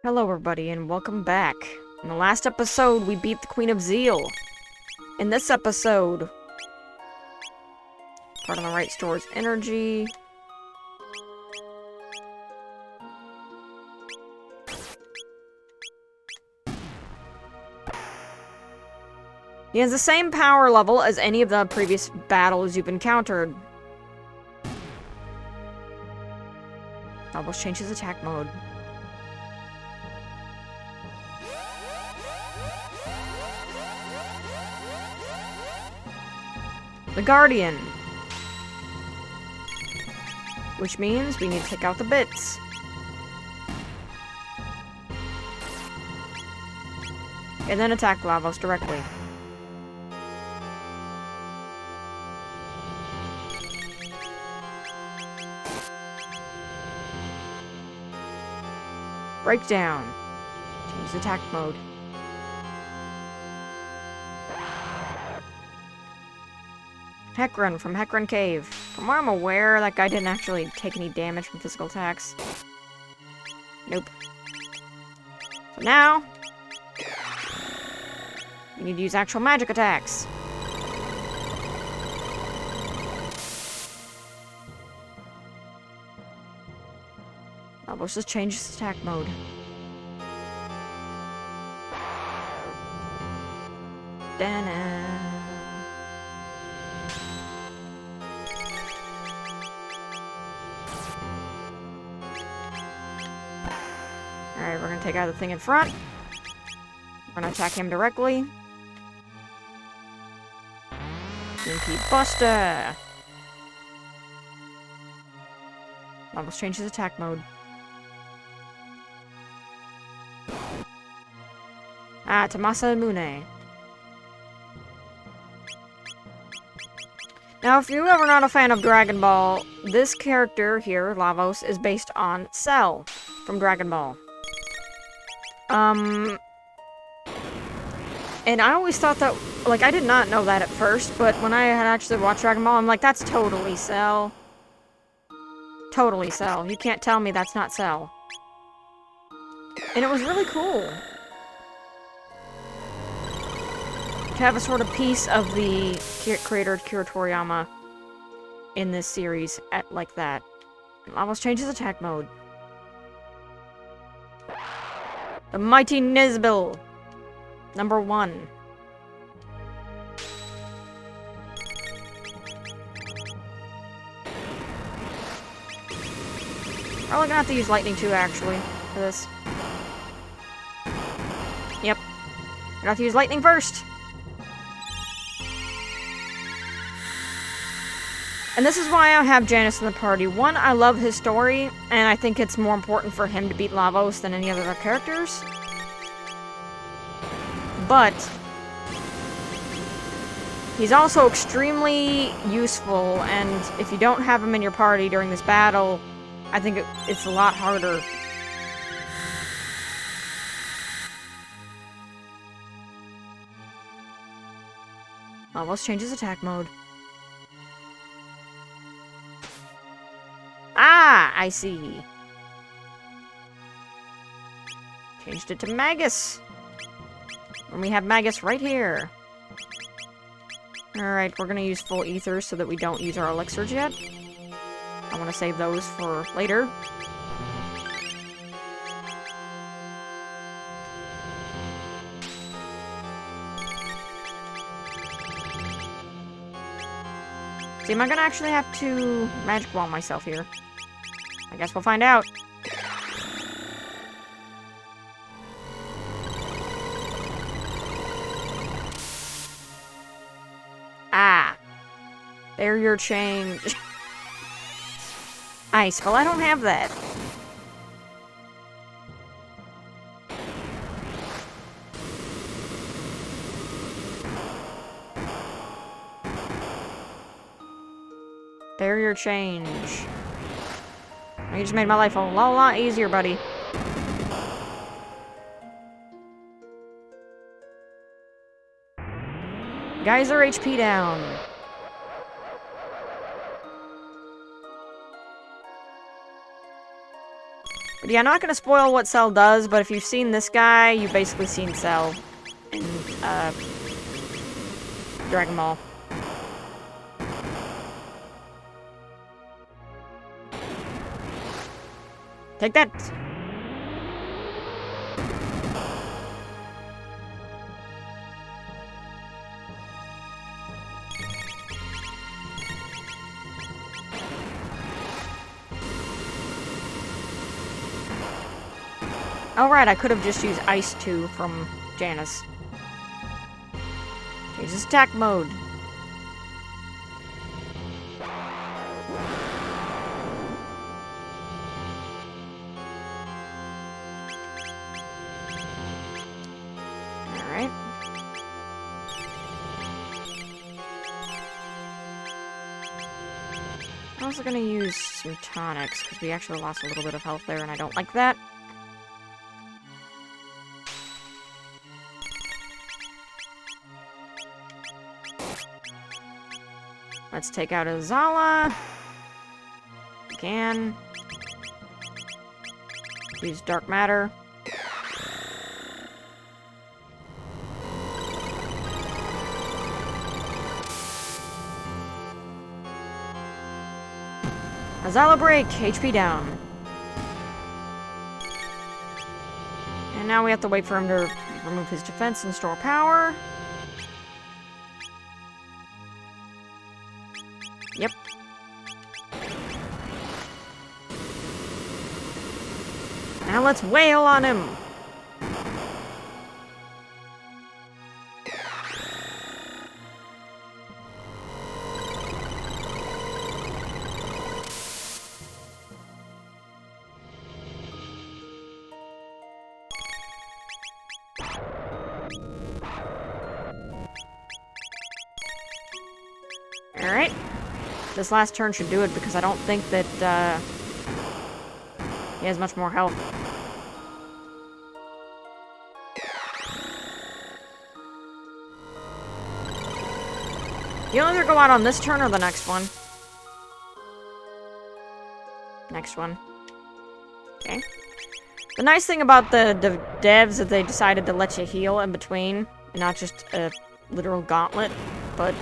Hello everybody and welcome back. In the last episode, we beat the Queen of Zeal. In this episode, part on the right stores energy. He has the same power level as any of the previous battles you've encountered. Almost changed his attack mode. The Guardian. Which means we need to take out the bits. And then attack Lavos directly. Breakdown. Change attack mode. Heckran from Heckran Cave. From what I'm aware, that guy didn't actually take any damage from physical attacks. Nope. So now, you need to use actual magic attacks. Let's just change his attack mode. Da-na. Alright, we're gonna take out the thing in front. We're gonna attack him directly. Stinky Buster! Let's change his attack mode. Ah, Tomasa Mune. Now, if you're ever not a fan of Dragon Ball, this character here, Lavos, is based on Cell from Dragon Ball. And I always thought that, like, I did not know that at first, but when I had actually watched Dragon Ball, I'm like, that's totally Cell. Totally Cell. You can't tell me that's not Cell. And it was really cool to have a sort of piece of the creator Akira Toriyama in this series like that. Almost changes attack mode. The Mighty Nizbil. Number 1. Probably gonna have to use lightning too, actually, for this. Yep. Gonna have to use lightning first. And this is why I have Janus in the party. One, I love his story, and I think it's more important for him to beat Lavos than any other characters. But he's also extremely useful, and if you don't have him in your party during this battle, I think it's a lot harder. Almost changes attack mode. Ah, I see. Changed it to Magus. And we have Magus right here. Alright, we're gonna use full ether so that we don't use our elixirs yet. I want to save those for later. See, am I gonna actually have to magic wall myself here? I guess we'll find out. Ah. Barrier change. Ice. Well, I don't have that. Barrier change. You just made my life a lot easier, buddy. Geyser HP down. But yeah, I'm not gonna spoil what Cell does, but if you've seen this guy, you've basically seen Cell in, Dragon Ball. Take that! Oh right, I could have just used Ice 2 from Janice. Change his attack mode. Alright. I'm also gonna use some tonics, because we actually lost a little bit of health there, and I don't like that. Let's take out Azala. Can. Use Dark Matter. Azala break! HP down. And now we have to wait for him to remove his defense and store power. Yep. Now let's wail on him! Alright. This last turn should do it because I don't think that he has much more health. You'll either go out on this turn or the next one. Next one. Okay. The nice thing about the devs is they decided to let you heal in between, and not just a literal gauntlet, but...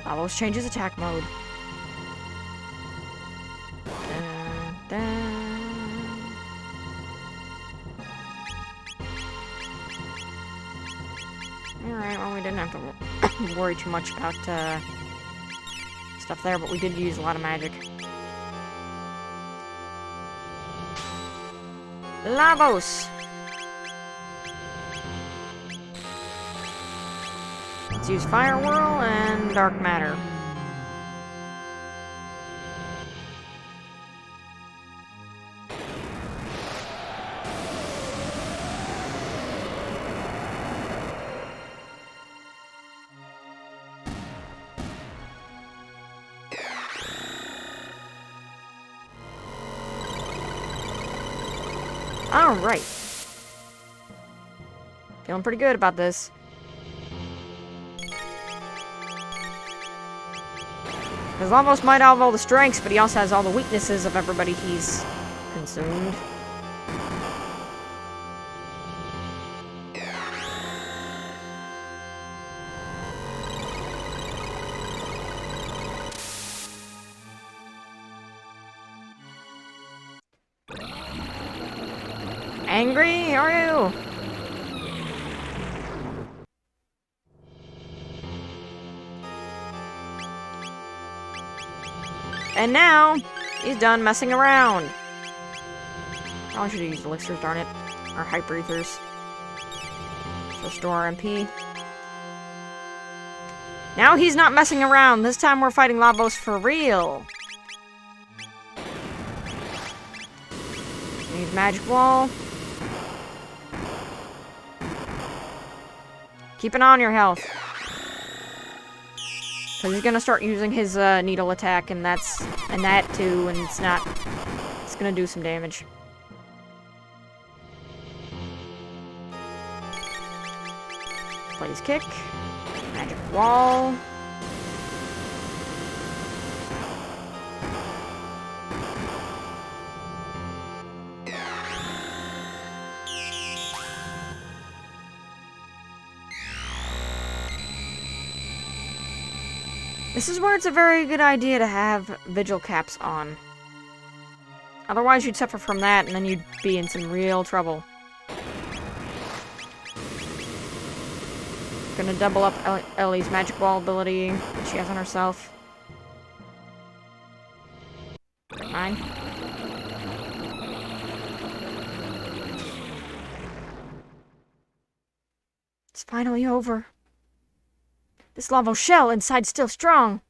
Almost changes attack mode. Alright, well, we didn't have to worry too much about stuff there, but we did use a lot of magic. Lavos! Let's use Fire Whirl and Dark Matter. Alright. Feeling pretty good about this. Because Lavos might have all the strengths, but he also has all the weaknesses of everybody he's consumed. Angry, are you? And now, he's done messing around. Probably should have used elixirs, darn it. Or hyper ethers. To restore our MP. Now he's not messing around. This time we're fighting Lavos for real. Use Magic Wall. Keep an eye on your health. Because he's gonna start using his needle attack, and that too, and it's gonna do some damage. Blaze kick. Magic wall. This is where it's a very good idea to have vigil caps on. Otherwise, you'd suffer from that, and then you'd be in some real trouble. Gonna double up Ellie's magic wall ability that she has on herself. Fine. It's finally over. This Lavos shell inside's still strong.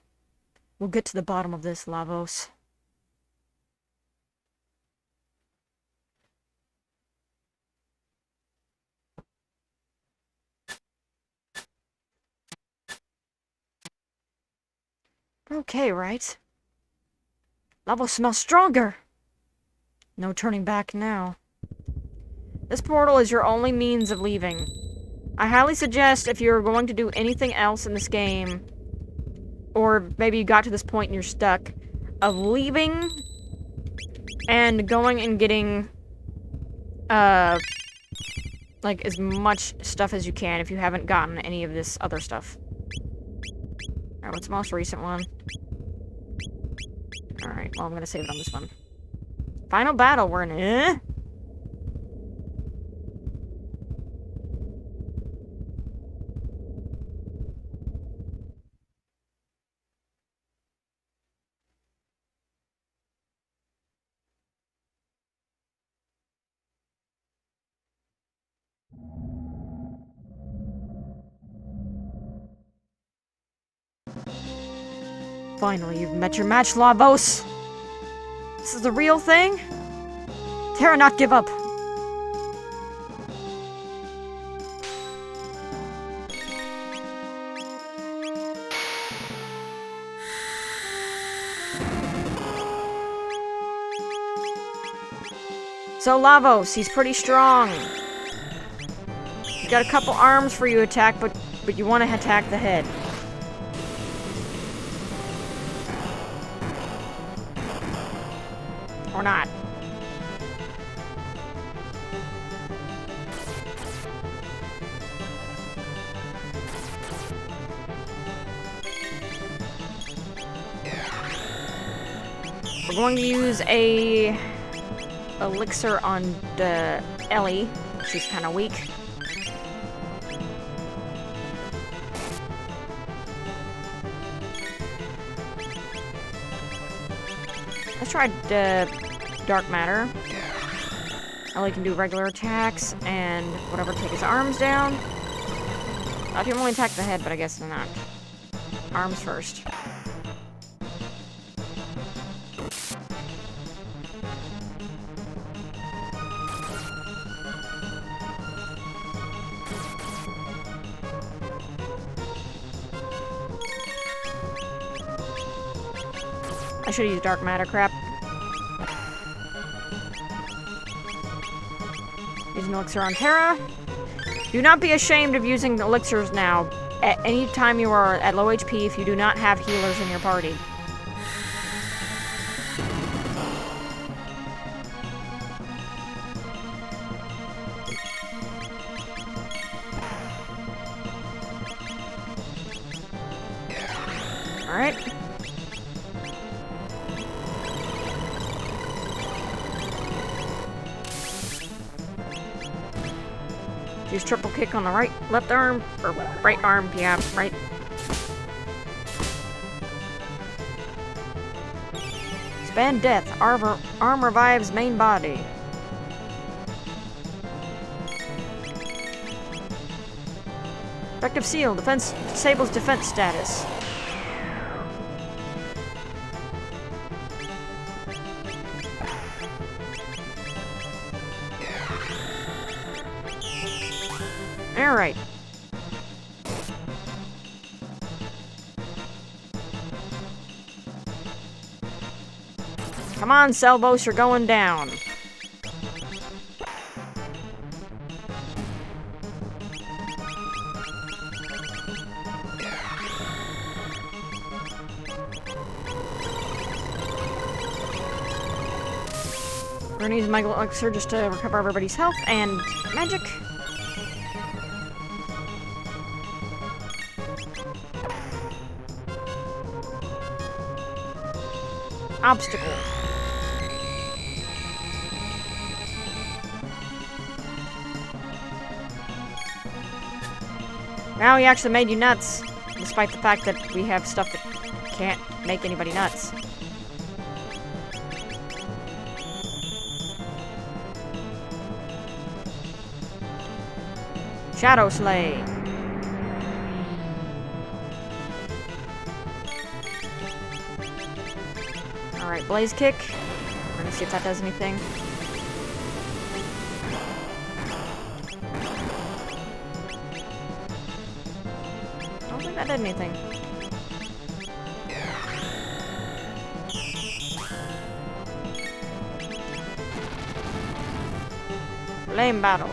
We'll get to the bottom of this, Lavos. Okay, right? Lavos smells stronger. No turning back now. This portal is your only means of leaving. I highly suggest if you're going to do anything else in this game, or maybe you got to this point and you're stuck, of leaving and going and getting, like, as much stuff as you can if you haven't gotten any of this other stuff. Alright, what's the most recent one? Alright, well, I'm gonna save it on this one. Final battle, we're in, Finally, you've met your match, Lavos! This is the real thing? Dare not give up! So Lavos, he's pretty strong. He's got a couple arms for you to attack, but you want to attack the head. Or not. We're going to use a elixir on the Ellie. She's kind of weak. Let's try dark matter. Ellie can do regular attacks and whatever, take his arms down. I can only attack the head, but I guess not. Arms first. I should use dark matter crap. Use an elixir on Terra. Do not be ashamed of using elixirs now. At any time you are at low HP if you do not have healers in your party. Alright. Use triple kick on the left arm, or right arm, yeah, right. Spam death, arm revives main body. Effective seal, disables defense status. Alright. Come on, Selvos, you're going down. We're gonna use my elixir just to recover everybody's health and magic. Obstacle. Now he actually made you nuts, despite the fact that we have stuff that can't make anybody nuts. Shadow Slay. Alright, Blaze Kick. We're gonna see if that does anything. I don't think that did anything. Flame Battle.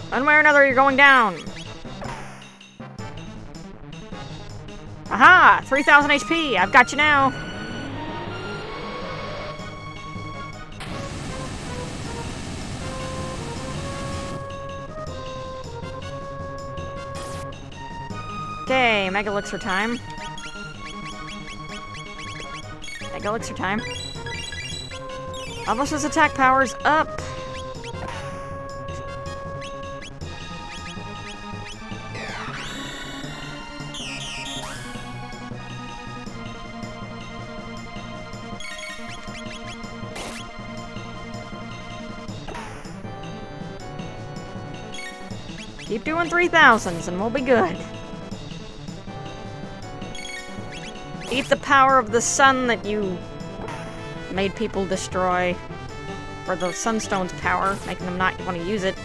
One way or another, you're going down. Aha! 3,000 HP. I've got you now. Okay, Mega Elixir time. Mega Elixir time. Almost attack power's up. Keep doing 3,000s and we'll be good. Eat the power of the sun that you made people destroy. Or the sunstone's power, making them not want to use it.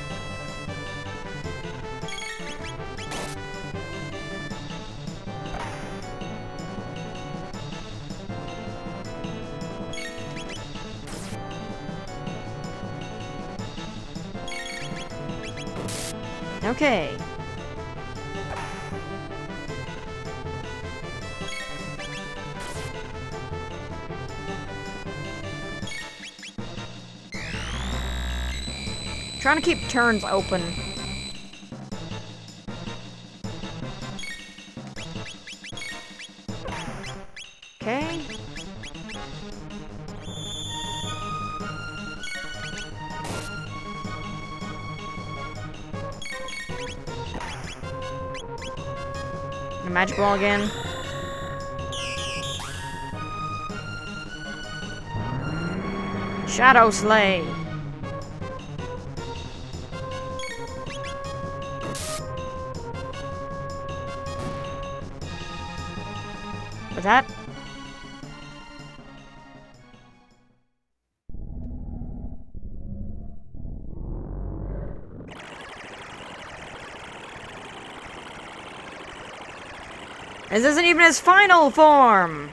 Okay. Trying to keep turns open. Okay. A magic ball again. Shadow Slay. What's that? This isn't even his final form!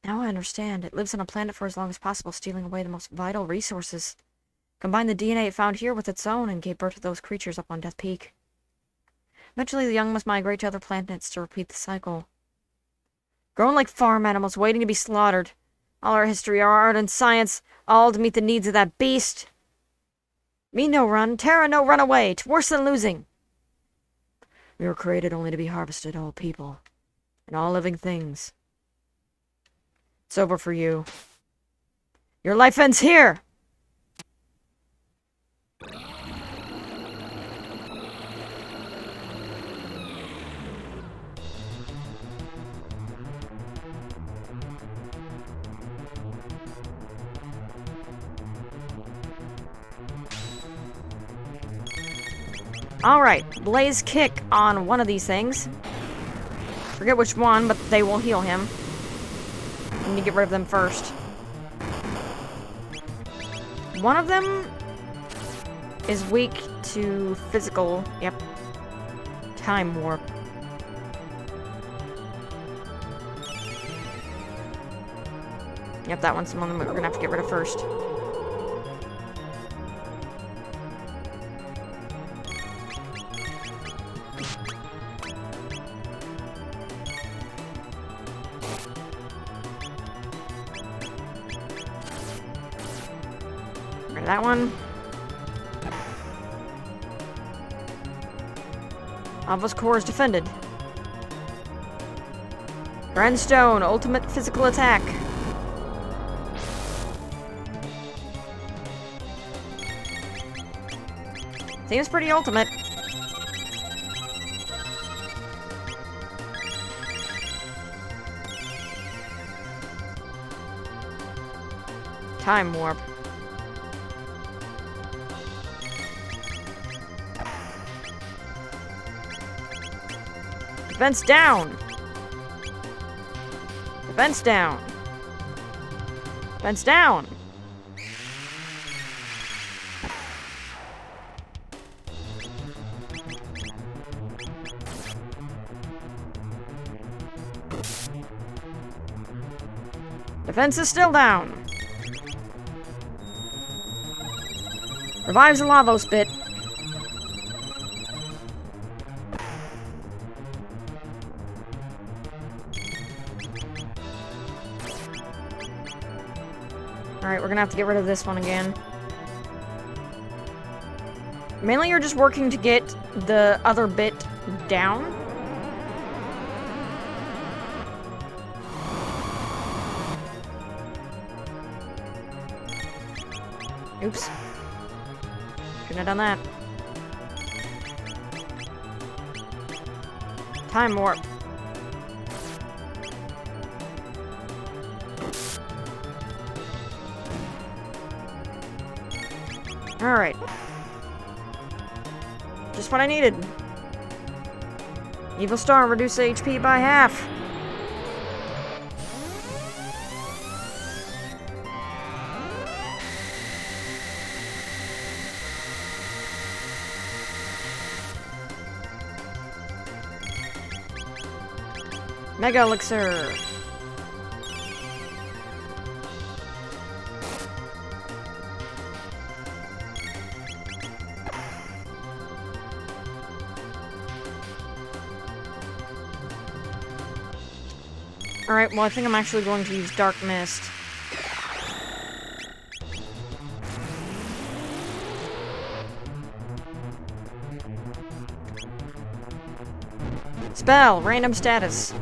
Now I understand. It lives on a planet for as long as possible, stealing away the most vital resources. Combine the DNA it found here with its own and gave birth to those creatures up on Death Peak. Eventually, the young must migrate to other planets to repeat the cycle. Grown like farm animals, waiting to be slaughtered. All our history, our art and science, all to meet the needs of that beast. Me no run, Terra no run away. It's worse than losing. We were created only to be harvested, all people, and all living things. It's over for you. Your life ends here! Alright, Blaze Kick on one of these things. Forget which one, but they will heal him. I need to get rid of them first. One of them is weak to physical. Yep. Time warp. Yep, that one's the one that we're gonna have to get rid of first. Get rid of that one. Alva's core is defended. Grandstone, ultimate physical attack. Seems pretty ultimate. Time warp. Defense down! Defense down! Defense down! Defense is still down. Revives the Lavos bit. Alright, we're gonna have to get rid of this one again. Mainly you're just working to get the other bit down. Oops. Shouldn't have done that. Time warp. Alright. Just what I needed. Evil Star, reduce HP by half. Mega Elixir. Alright, well I think I'm actually going to use Dark Mist. Spell, random status.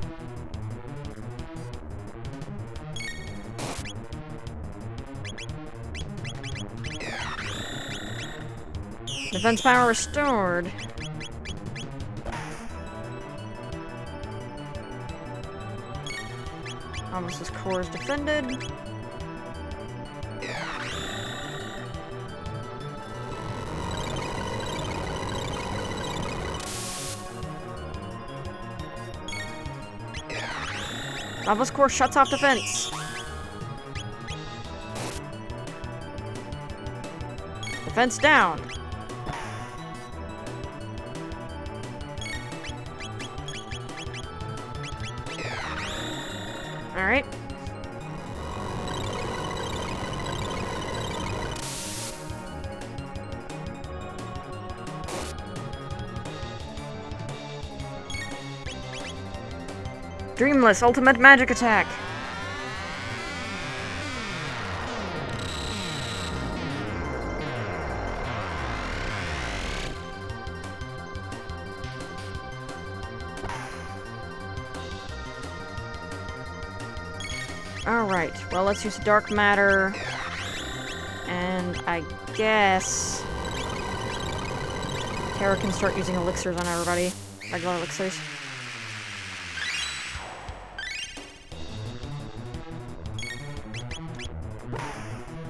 Defense power restored. Almost as core is defended. Lava's core shuts off defense. Defense down. Alright. Dreamless ultimate magic attack. Alright, well let's use dark matter. And I guess Terra can start using elixirs on everybody. Regular elixirs.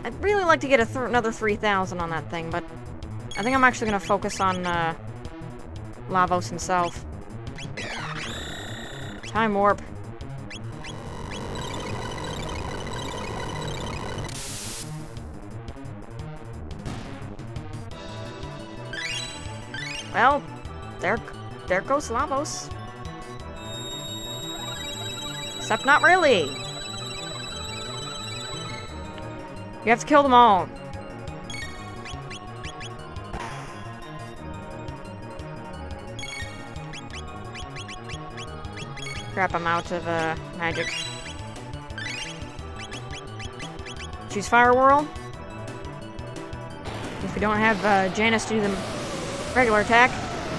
I'd really like to get another 3,000 on that thing, but I think I'm actually going to focus on Lavos himself. Time warp. Well, there goes Lavos. Except not really. You have to kill them all. Crap, I'm out of magic. Choose Fire Whirl. If we don't have Janice do the regular attack.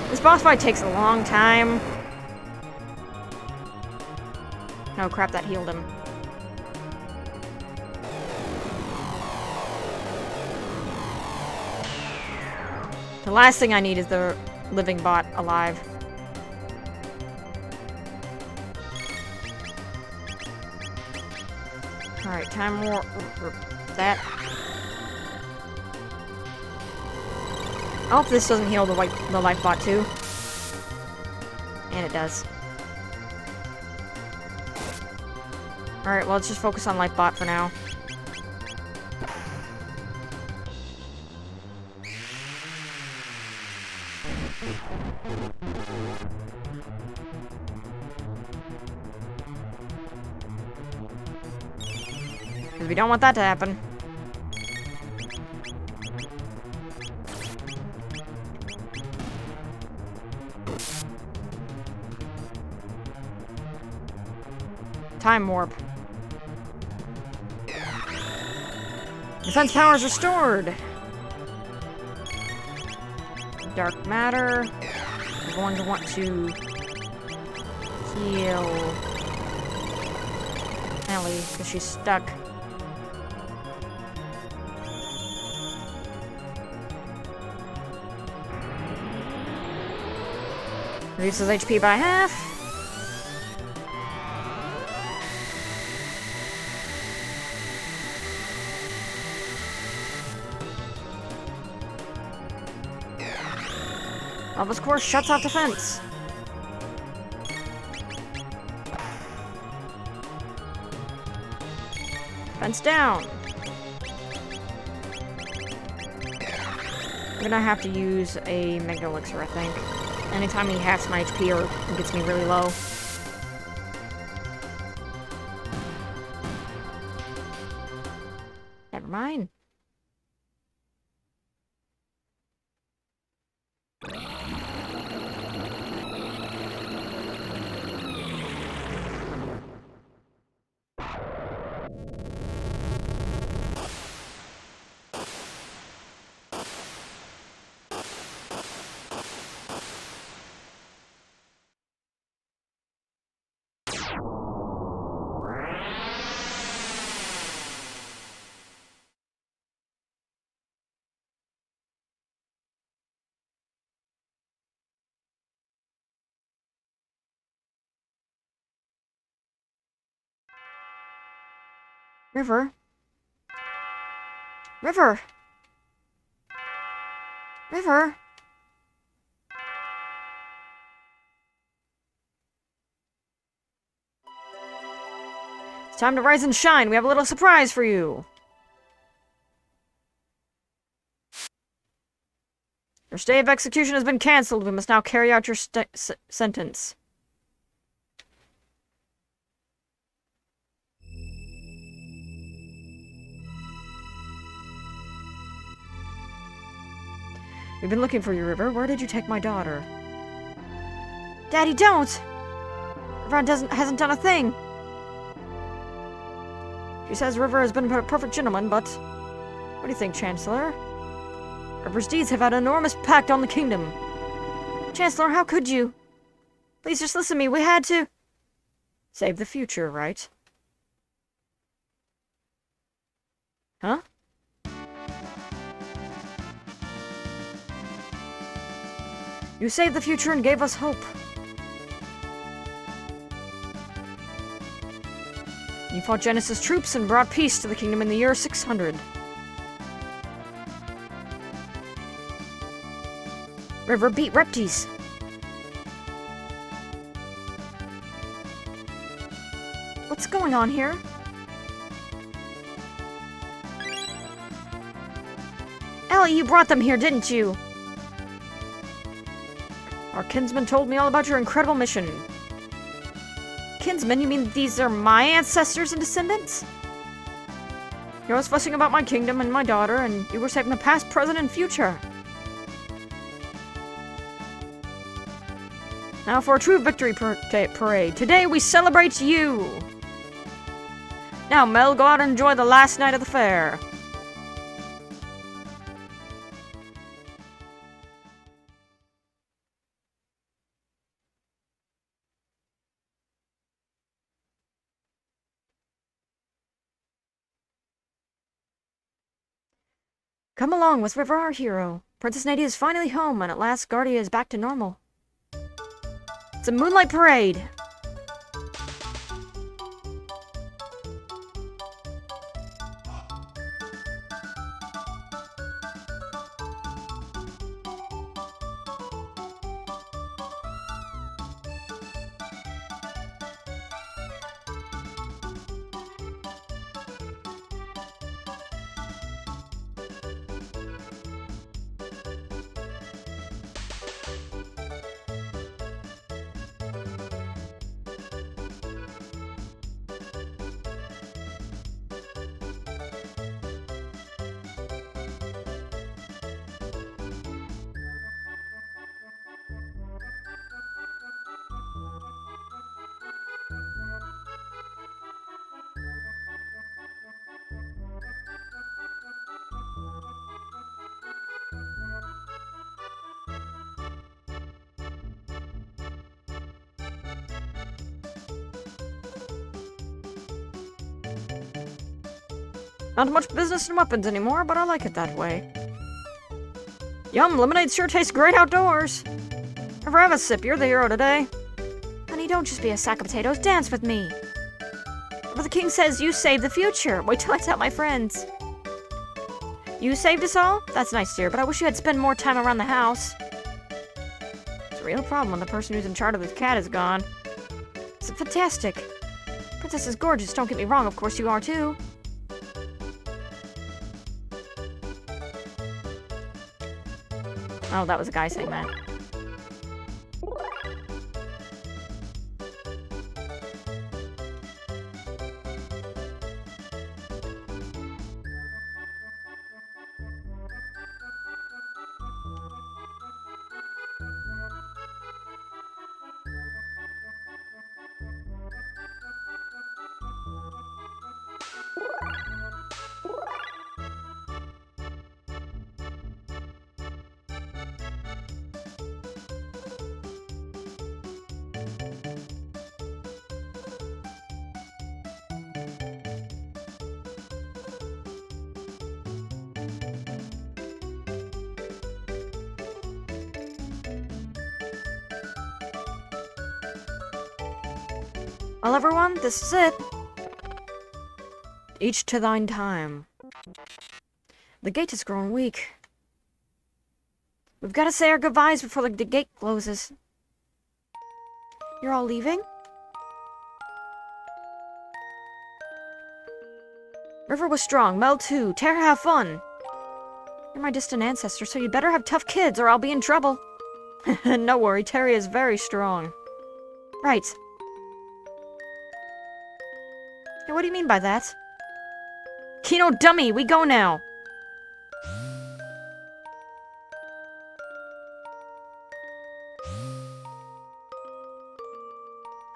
This boss fight takes a long time. Oh crap, that healed him. The last thing I need is the living bot alive. Alright, time war that. I hope this doesn't heal the life bot too. And it does. Alright, well let's just focus on life bot for now. Because we don't want that to happen. Time warp. Defense powers restored. Dark matter. We're going to want to heal Ellie because she's stuck. Reduces HP by half. Lava's course shuts off defense. Defense down. I'm gonna have to use a Mega Elixir, I think. Anytime he halves my HP or gets me really low. Never mind. River? River! River! It's time to rise and shine. We have a little surprise for you. Your stay of execution has been cancelled. We must now carry out your sentence. We've been looking for you, River. Where did you take my daughter? Daddy, don't! River hasn't done a thing. She says River has been a perfect gentleman, but... What do you think, Chancellor? River's deeds have had an enormous impact on the kingdom. Chancellor, how could you? Please just listen to me. We had to... Save the future, right? Huh? You saved the future and gave us hope. You fought Genesis troops and brought peace to the kingdom in the year 600. River beat Repties. What's going on here? Ellie, you brought them here, didn't you? Our kinsman told me all about your incredible mission. Kinsmen? You mean these are my ancestors and descendants? You're always fussing about my kingdom and my daughter, and you were saving the past, present, and future. Now for a true victory parade. Today we celebrate you! Now, Mel, go out and enjoy the last night of the fair. Come along with River, our hero. Princess Nadia is finally home, and at last Guardia is back to normal. It's a moonlight parade. Not much business in weapons anymore, but I like it that way. Yum, lemonade sure tastes great outdoors. Ever have a sip? You're the hero today. Honey, don't just be a sack of potatoes. Dance with me. But the king says you save the future. Wait till I tell my friends. You saved us all? That's nice to hear, but I wish you had spent more time around the house. It's a real problem when the person who's in charge of the cat is gone. It's fantastic. Princess is gorgeous, don't get me wrong, of course you are too. Oh, that was a guy saying that. Well, everyone, this is it. Each to thine time. The gate has grown weak. We've got to say our goodbyes before the gate closes. You're all leaving? River was strong, Mel too. Terra, have fun. You're my distant ancestor, so you'd better have tough kids or I'll be in trouble. No worry, Terry is very strong. Right. Hey, what do you mean by that? Kino dummy, we go now!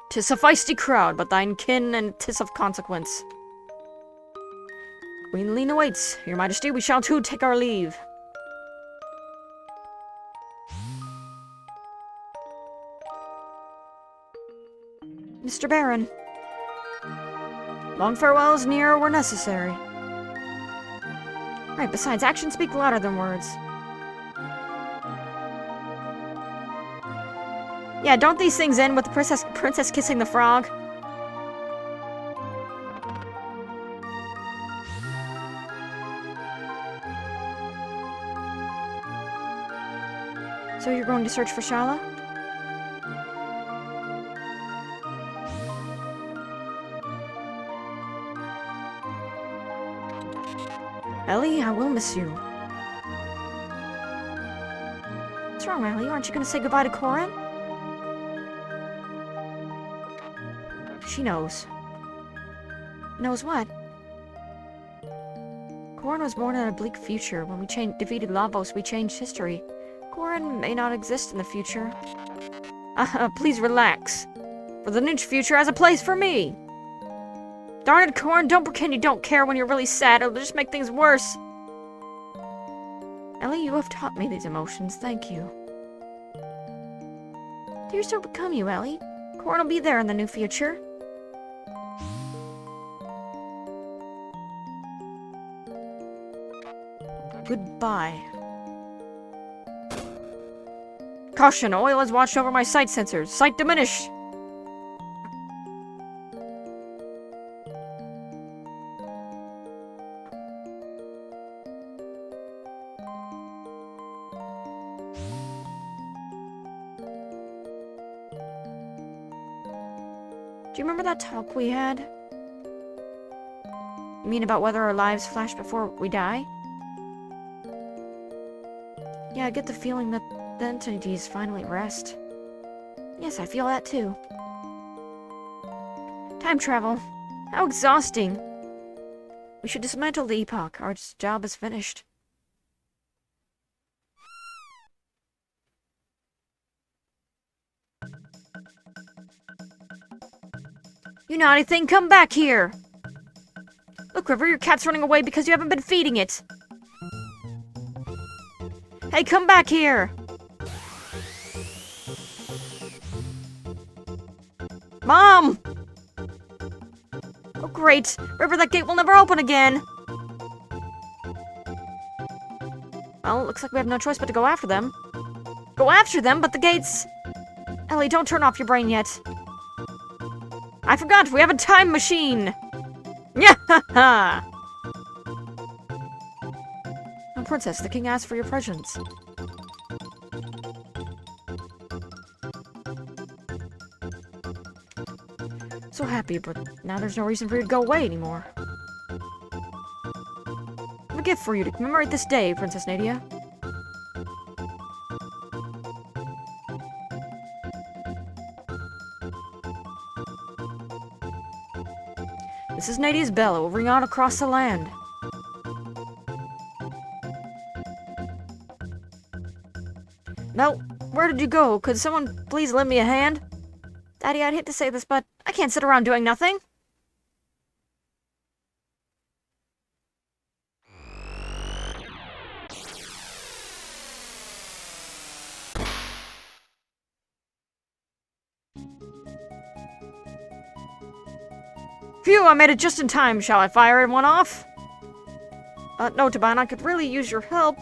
"'Tis a feisty crowd, but thine kin, and 'tis of consequence. Queen Lena waits. Your Majesty, we shall too take our leave." Mr. Baron. Long farewells near were necessary. Right, besides, actions speak louder than words. Yeah, don't these things end with the princess kissing the frog? So you're going to search for Shala? Ellie, I will miss you. What's wrong? wrong, Ellie? Aren't you gonna say goodbye to Corin? She knows. Knows what? Corin was born in a bleak future. When we defeated Lavos, we changed history. Corin may not exist in the future. Please relax. For the new future has a place for me. Darn it, Corin, don't pretend you don't care when you're really sad. It'll just make things worse. Ellie, you have taught me these emotions. Thank you. Tears don't become you, Ellie. Corin will be there in the new future. Goodbye. Caution, oil has watched over my sight sensors. Sight diminished. Do you remember that talk we had? You mean about whether our lives flash before we die? Yeah, I get the feeling that the entities finally rest. Yes, I feel that too. Time travel. How exhausting. We should dismantle the epoch. Our job is finished. You naughty thing, come back here! Look, River, your cat's running away because you haven't been feeding it. Hey, come back here! Mom! Oh, great. River, that gate will never open again. Well, it looks like we have no choice but to go after them. Go after them, but the gates... Ellie, don't turn off your brain yet. I forgot, we have a time machine! Yeah, ha ha! Oh, Princess, the king asked for your presents. So happy, but now there's no reason for you to go away anymore. I have a gift for you to commemorate this day, Princess Nadia. This is Nadia's bell. It will ring out across the land. Mel, where did you go? Could someone please lend me a hand? Daddy, I'd hate to say this, but I can't sit around doing nothing. Phew, I made it just in time. Shall I fire one off? No, Taban, I could really use your help.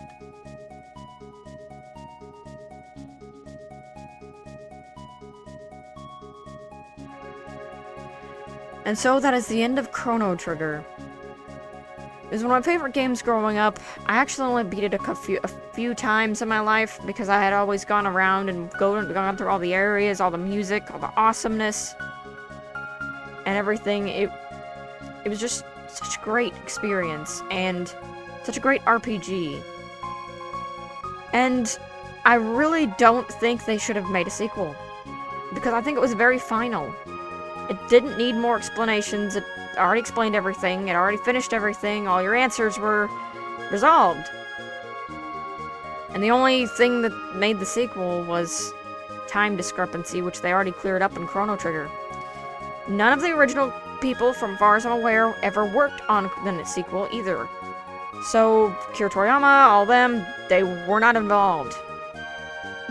And so that is the end of Chrono Trigger. It was one of my favorite games growing up. I actually only beat it a few times in my life because I had always gone around and gone through all the areas, all the music, all the awesomeness, and everything. It was just such a great experience and such a great RPG. And I really don't think they should have made a sequel because I think it was very final. It didn't need more explanations. It already explained everything. It already finished everything. All your answers were resolved. And the only thing that made the sequel was time discrepancy, which they already cleared up in Chrono Trigger. None of the original people, from far as I'm aware, ever worked on the sequel either. So, Kira Toriyama, all them, they were not involved.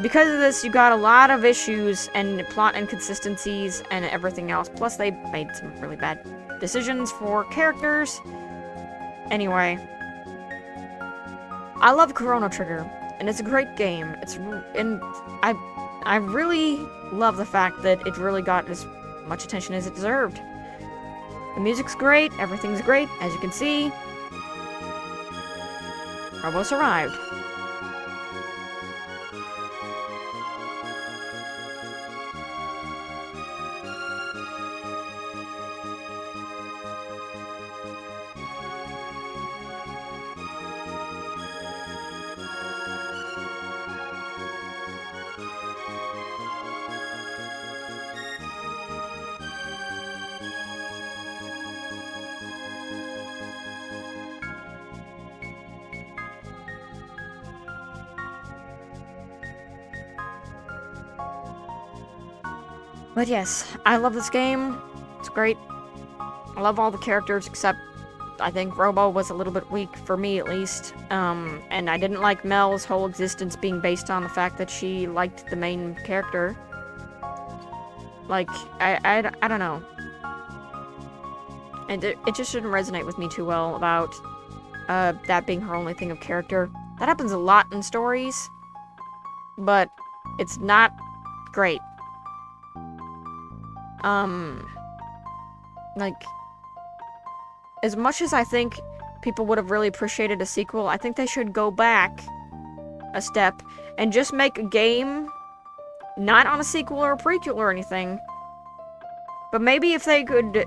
Because of this, you got a lot of issues and plot inconsistencies and everything else. Plus, they made some really bad decisions for characters. Anyway, I love Chrono Trigger, and it's a great game. I really love the fact that it really got as much attention as it deserved. The music's great, everything's great, as you can see. Almost arrived. But yes, I love this game. It's great. I love all the characters except I think Robo was a little bit weak, for me at least. And I didn't like Mel's whole existence being based on the fact that she liked the main character. Like, I don't know. And it just shouldn't resonate with me too well about that being her only thing of character. That happens a lot in stories, but it's not great. Like, as much as I think people would have really appreciated a sequel, I think they should go back a step and just make a game, not on a sequel or a prequel or anything, but maybe if they could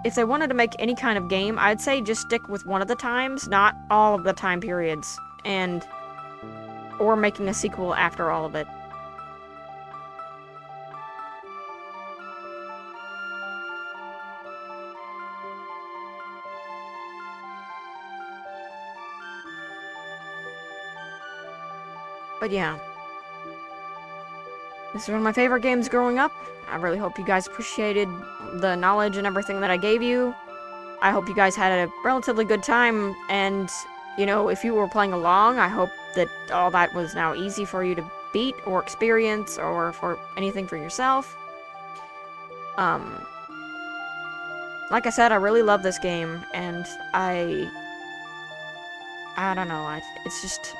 if they wanted to make any kind of game, I'd say just stick with one of the times, not all of the time periods, or making a sequel after all of it. But yeah. This is one of my favorite games growing up. I really hope you guys appreciated the knowledge and everything that I gave you. I hope you guys had a relatively good time, and, you know, if you were playing along, I hope that all that was now easy for you to beat or experience, or for anything for yourself. Like I said, I really love this game, and I don't know, it's just...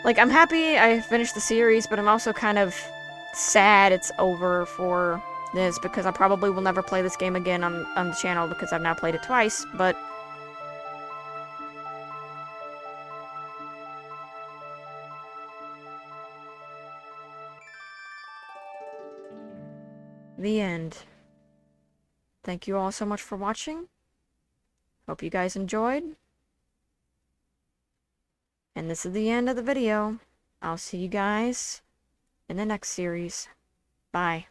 Like, I'm happy I finished the series, but I'm also kind of sad it's over for this, because I probably will never play this game again on the channel, because I've now played it twice, but... The end. Thank you all so much for watching. Hope you guys enjoyed. And this is the end of the video. I'll see you guys in the next series. Bye.